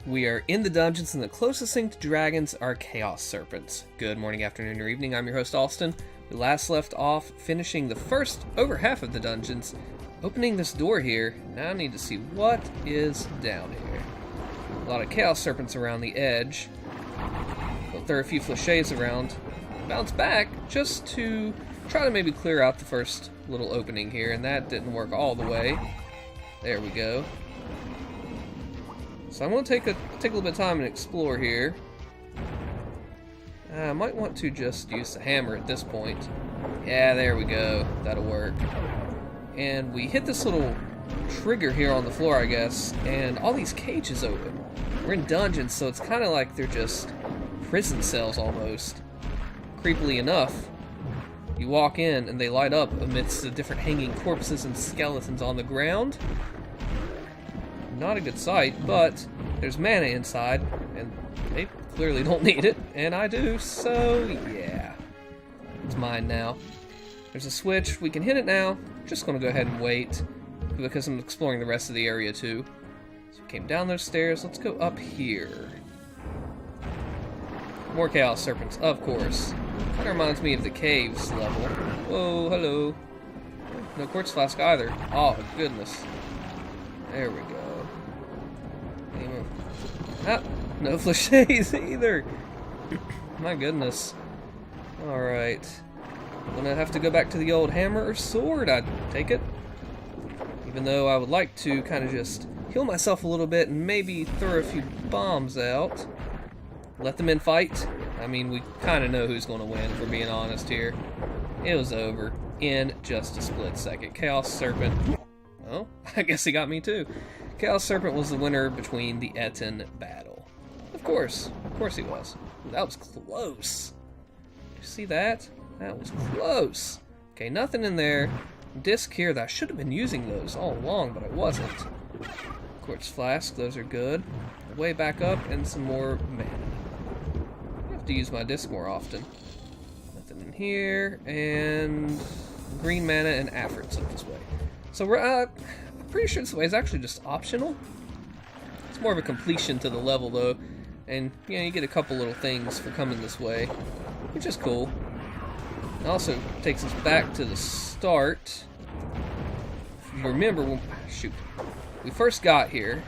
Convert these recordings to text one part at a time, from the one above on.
We are in the dungeons, and the closest thing to dragons are chaos serpents. Good morning, afternoon, or evening. I'm your host, Austin. We last left off finishing the first over half of the dungeons, opening this door here. Now I need to see what is down here. A lot of chaos serpents around the edge. But there are a few flèches around. Bounce back just to try to maybe clear out the first little opening here, and that didn't work all the way. There we go. So I'm going to take a little bit of time and explore here. I might want to just use the hammer at this point. Yeah, there we go. That'll work. And we hit this little trigger here on the floor, I guess, and all these cages open. We're in dungeons, so it's kind of like they're just prison cells almost. Creepily enough, you walk in and they light up amidst the different hanging corpses and skeletons on the ground. Not a good sight, but there's mana inside, and they clearly don't need it, and I do, so yeah. It's mine now. There's a switch, we can hit it now. Just gonna go ahead and wait, because I'm exploring the rest of the area too. So we came down those stairs, let's go up here. More chaos serpents, of course. Kinda reminds me of the caves level. Whoa, hello. No quartz flask either. Oh, goodness. There we go. Ah, no flèches either. My goodness. Alright. I'm gonna have to go back to the old hammer or sword, I'd take it. Even though I would like to kind of just heal myself a little bit and maybe throw a few bombs out. Let them in fight. I mean, we kind of know who's going to win, if we're being honest here. It was over in just a split second. Chaos Serpent. Oh, I guess he got me too. Chaos Serpent was the winner between the Heretic battle. Of course he was. That was close. You see that? That was close. Okay, nothing in there. Disc here, that I should have been using those all along, but I wasn't. Quartz flask, those are good. Way back up, and some more mana. I have to use my disc more often. Nothing in here, and green mana and Afrits up this way. So we're pretty sure this way is actually just optional. It's more of a completion to the level though, and you know, you get a couple little things for coming this way, which is cool. It also takes us back to the start. If you remember when we first got here,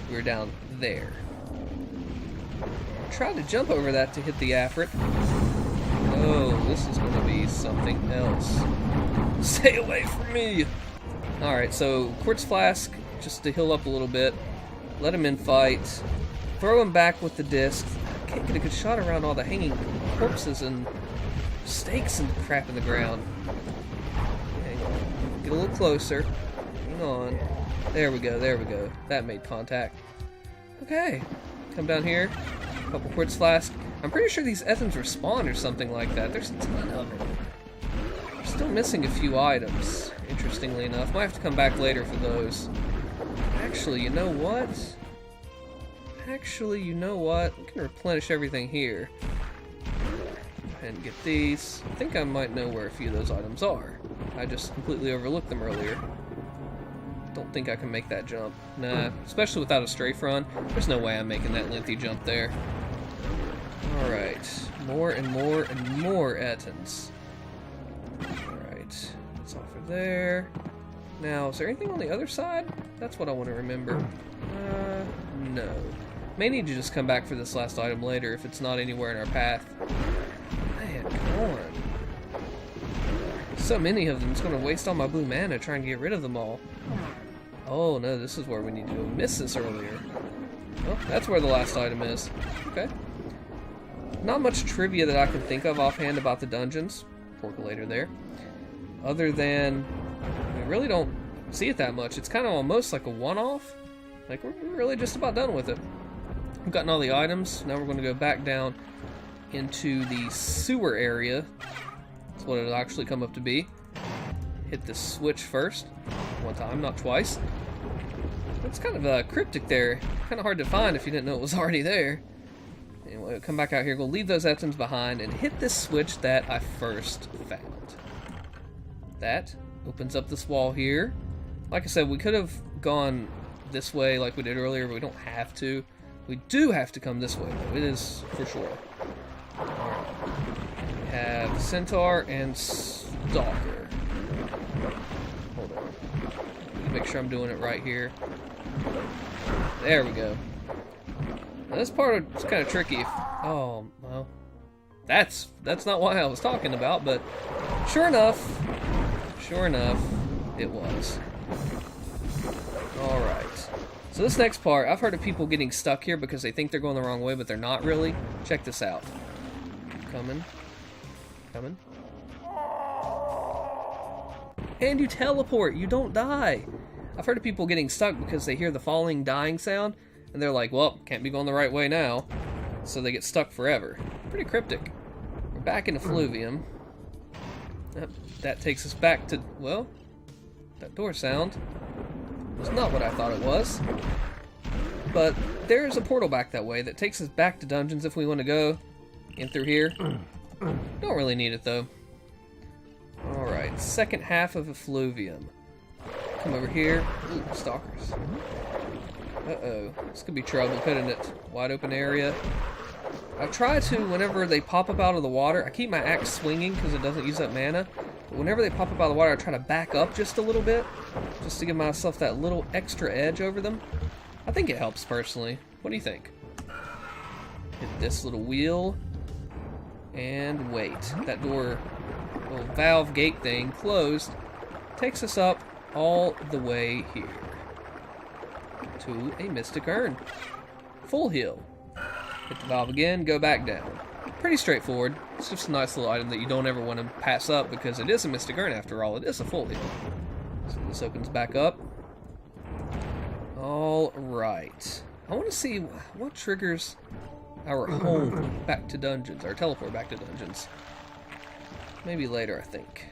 we were down there. I tried to jump over that to hit the Afrit. Oh, this is going to be something else. Stay away from me! Alright, so quartz flask, just to heal up a little bit. Let him in fight. Throw him back with the disc. I can't get a good shot around all the hanging corpses and stakes and crap in the ground. Hang on. Get a little closer. Hang on. There we go, there we go. That made contact. Okay. Come down here. A couple quartz flask. I'm pretty sure these Ethans respawn or something like that. There's a ton of them. Still missing a few items, interestingly enough. Might have to come back later for those. Actually, you know what? We can replenish everything here. And get these. I think I might know where a few of those items are. I just completely overlooked them earlier. Don't think I can make that jump. Nah, especially without a strafe run. There's no way I'm making that lengthy jump there. Alright. More and more and more Ettins. Alright. That's all for there. Now, is there anything on the other side? That's what I want to remember. No. May need to just come back for this last item later if it's not anywhere in our path. Man, come on. So many of them, it's going to waste all my blue mana trying to get rid of them all. Oh no, this is where we need to go. Missed this earlier. Well, that's where the last item is. Okay. Not much trivia that I can think of offhand about the dungeons. Percolator there. Other than, we really don't see it that much. It's kind of almost like a one-off. Like, we're really just about done with it. We've gotten all the items. Now we're going to go back down into the sewer area. That's what it'll actually come up to be. Hit the switch first. One time, not twice. It's kind of cryptic there. Kind of hard to find if you didn't know it was already there. Anyway, come back out here. Go leave those items behind and hit this switch that I first found. That opens up this wall here. Like I said, we could have gone this way like we did earlier, but we don't have to. We do have to come this way, though. It is for sure. Alright. We have Centaur and Stalker. Hold on. Let me make sure I'm doing it right here. There we go. Now, this part is kind of tricky. Oh, well. That's not what I was talking about, but sure enough, it was. Alright. So this next part, I've heard of people getting stuck here because they think they're going the wrong way, but they're not really. Check this out. Coming. And you teleport, you don't die. I've heard of people getting stuck because they hear the falling, dying sound, and they're like, well, can't be going the right way now. So they get stuck forever. Pretty cryptic. We're back in the Fluvium. Yep, that takes us back to, well, that door sound was not what I thought it was. But there's a portal back that way that takes us back to dungeons if we want to go in through here. Don't really need it though. Alright, second half of a Fluvium. Come over here. Ooh, stalkers. Uh-oh. This could be trouble, couldn't it? Wide open area. I try to, whenever they pop up out of the water, I keep my axe swinging because it doesn't use up mana. But whenever they pop up out of the water, I try to back up just a little bit, just to give myself that little extra edge over them. I think it helps personally. What do you think? Hit this little wheel. And wait. That door, little valve gate thing, closed. Takes us up all the way here. To a mystic urn. Full heal. Hit the valve again, go back down. Pretty straightforward. It's just a nice little item that you don't ever want to pass up because it is a mystic urn after all. It is a full heal. So this opens back up. Alright. I want to see what triggers our home back to dungeons, our teleport back to dungeons. Maybe later, I think.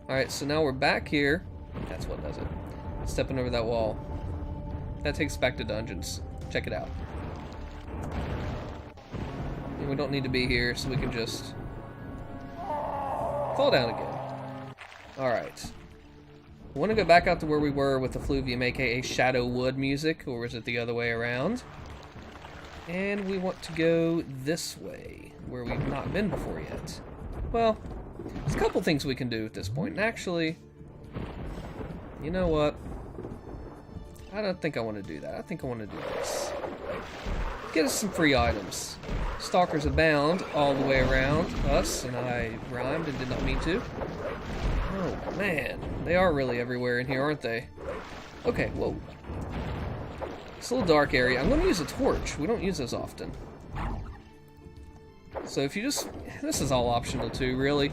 Alright, so now we're back here. That's what does it. Stepping over that wall. That takes us back to dungeons. Check it out. And we don't need to be here, so we can just fall down again. Alright. I want to go back out to where we were with the Fluvium, aka Shadow Wood music, or was it the other way around? And we want to go this way, where we've not been before yet. Well, there's a couple things we can do at this point, and actually, you know what? I don't think I want to do that. I think I want to do this. Get us some free items. Stalkers abound all the way around us, and I rhymed and did not mean to. Oh, man. They are really everywhere in here, aren't they? Okay, whoa. It's a little dark area. I'm going to use a torch. We don't use those often. So if you just... This is all optional too, really.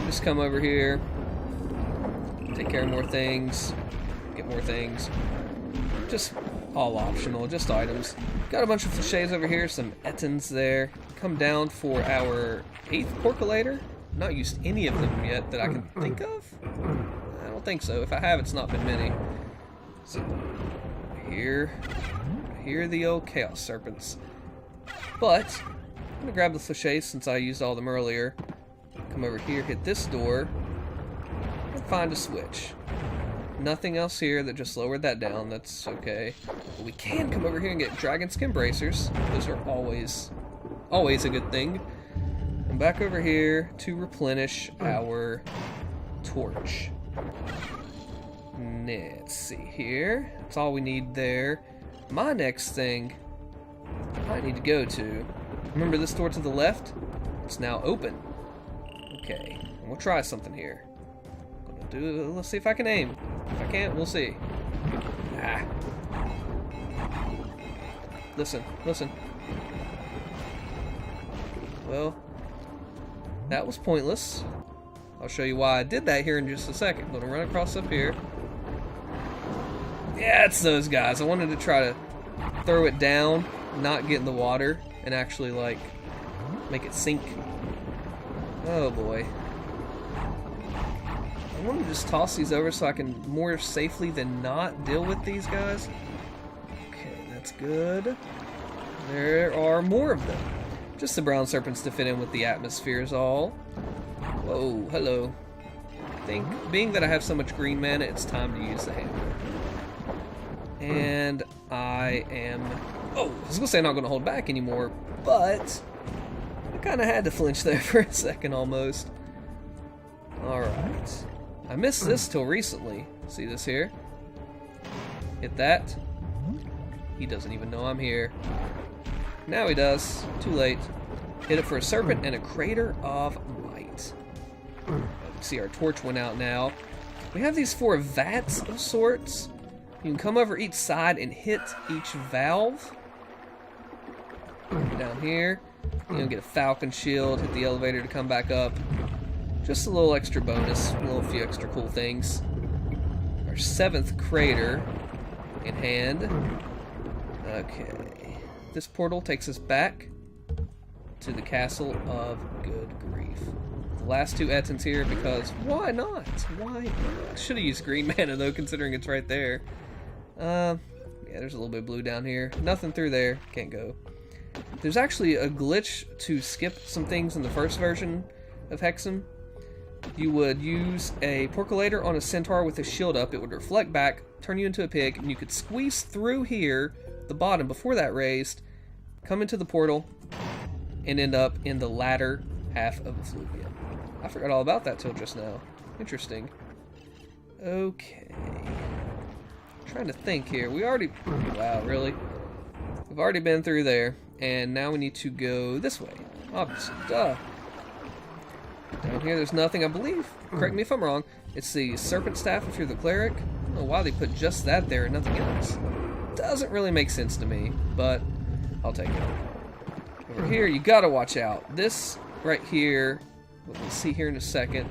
Just come over here. Take care of more things. Get more things. Just all optional, just items. Got a bunch of flechets over here, some etons there. Come down for our 8th porculator. Not used any of them yet that I can think of. I don't think so. If I have, it's not been many. So here the old chaos serpents. But I'm gonna grab the flechets since I used all of them earlier. Come over here, hit this door, and find a switch. Nothing else here that just lowered that down. That's okay. But we can come over here and get dragon skin bracers. Those are always a good thing. And back over here to replenish our torch. Let's see here. That's all we need there. My next thing I need to go to. Remember this door to the left? It's now open. Okay, we'll try something here. Let's see if I can aim. If I can't, we'll see. Ah. Listen. Well, that was pointless. I'll show you why I did that here in just a second. I'm gonna run across up here. Yeah, it's those guys. I wanted to try to throw it down, not get in the water, and actually, like, make it sink. Oh boy. I want to just toss these over so I can more safely than not deal with these guys. Okay, that's good. There are more of them. Just the brown serpents to fit in with the atmosphere is all. Whoa, hello. I think, being that I have so much green mana, it's time to use the hammer. And I am... Oh, I was going to say I'm not going to hold back anymore, but I kind of had to flinch there for a second almost. Alright. I missed this till recently. See this here? Hit that. He doesn't even know I'm here. Now he does. Too late. Hit it for a serpent and a crater of might. See, our torch went out now. We have these 4 vats of sorts. You can come over each side and hit each valve. Down here, you know, get a falcon shield, hit the elevator to come back up. Just a little extra bonus, a little few extra cool things. Our 7th crater in hand. Okay, this portal takes us back to the castle of Good Grief. The last 2 Ettins here because why not? Why not? Should have used green mana though, considering it's right there. Yeah, there's a little bit of blue down here. Nothing through there. Can't go. There's actually a glitch to skip some things in the first version of Hexen. You would use a percolator on a centaur with a shield up. It would reflect back, turn you into a pig, and you could squeeze through here, the bottom, before that raised, come into the portal, and end up in the latter half of Effluvium. I forgot all about that till just now. Interesting. Okay. Trying to think here. We already... Wow, really? We've already been through there. And now we need to go this way. Obviously. Duh. Down here there's nothing, I believe. Correct me if I'm wrong. It's the Serpent Staff if you're the Cleric. I don't know why they put just that there and nothing else. Doesn't really make sense to me, but I'll take it. Over here, you gotta watch out. This right here, we'll see here in a second.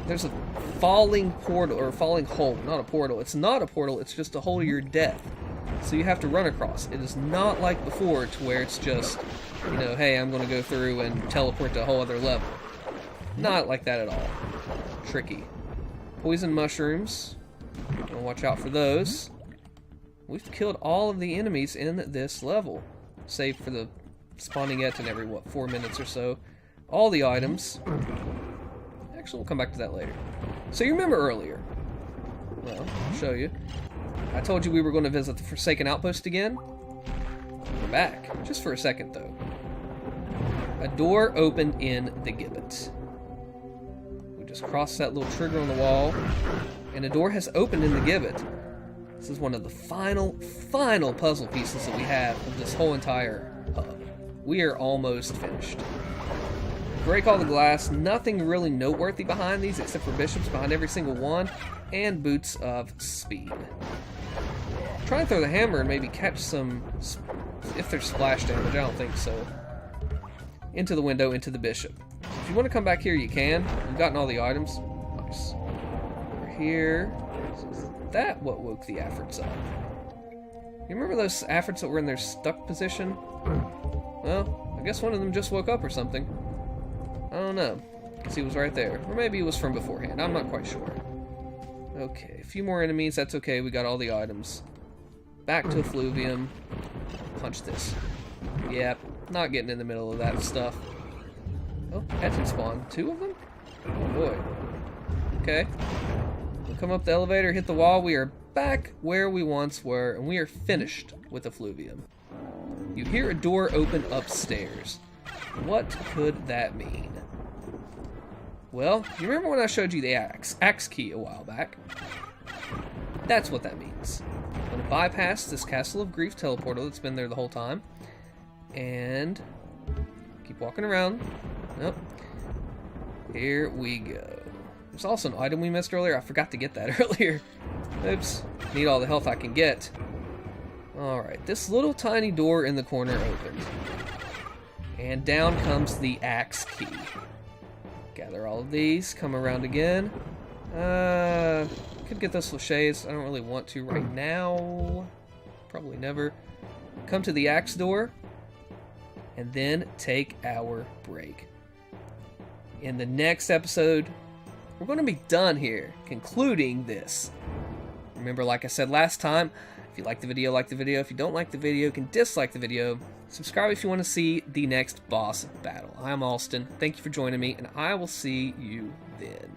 There's a falling portal, or a falling hole, not a portal. It's not a portal, it's just a hole to your death. So you have to run across. It is not like before to where it's just, you know, hey, I'm going to go through and teleport to a whole other level. Not like that at all. Tricky. Poison mushrooms. I'll watch out for those. We've killed all of the enemies in this level. Save for the spawning Ettin every, what, 4 minutes or so. All the items. Actually, we'll come back to that later. So you remember earlier. Well, I'll show you. I told you we were going to visit the Forsaken Outpost again. We're back. Just for a second, though. A door opened in the gibbet. We just crossed that little trigger on the wall, and a door has opened in the gibbet. This is one of the final puzzle pieces that we have of this whole entire hub. We are almost finished. Break all the glass. Nothing really noteworthy behind these except for bishops behind every single one, and boots of speed. Try and throw the hammer and maybe catch some, if there's splash damage, I don't think so. Into the window, into the bishop. If you want to come back here, you can. We've gotten all the items. Nice. Over here. Is that what woke the Afrits up? You remember those Afrits that were in their stuck position? Well, I guess one of them just woke up or something. I don't know, because he was right there. Or maybe he was from beforehand. I'm not quite sure. Okay, a few more enemies. That's okay. We got all the items. Back to Effluvium. Punch this. Yep, not getting in the middle of that stuff. Oh, Hexen spawn. 2 of them? Oh boy. Okay. We'll come up the elevator, hit the wall. We are back where we once were, and we are finished with Effluvium. You hear a door open upstairs. What could that mean? Well, you remember when I showed you the axe key a while back? That's what that means. I'm going to bypass this Castle of Grief teleporter that's been there the whole time. And keep walking around. Nope. Here we go. There's also an item we missed earlier. I forgot to get that earlier. Oops. Need all the health I can get. Alright, this little tiny door in the corner opened. And down comes the axe key. Gather all of these, come around again. Could get those flèches. I don't really want to right now. Probably never. Come to the axe door, and then take our break. In the next episode, we're going to be done here, concluding this. Remember, like I said last time, if you like the video, like the video. If you don't like the video, you can dislike the video. Subscribe if you want to see the next boss battle. I'm Alston. Thank you for joining me, and I will see you then.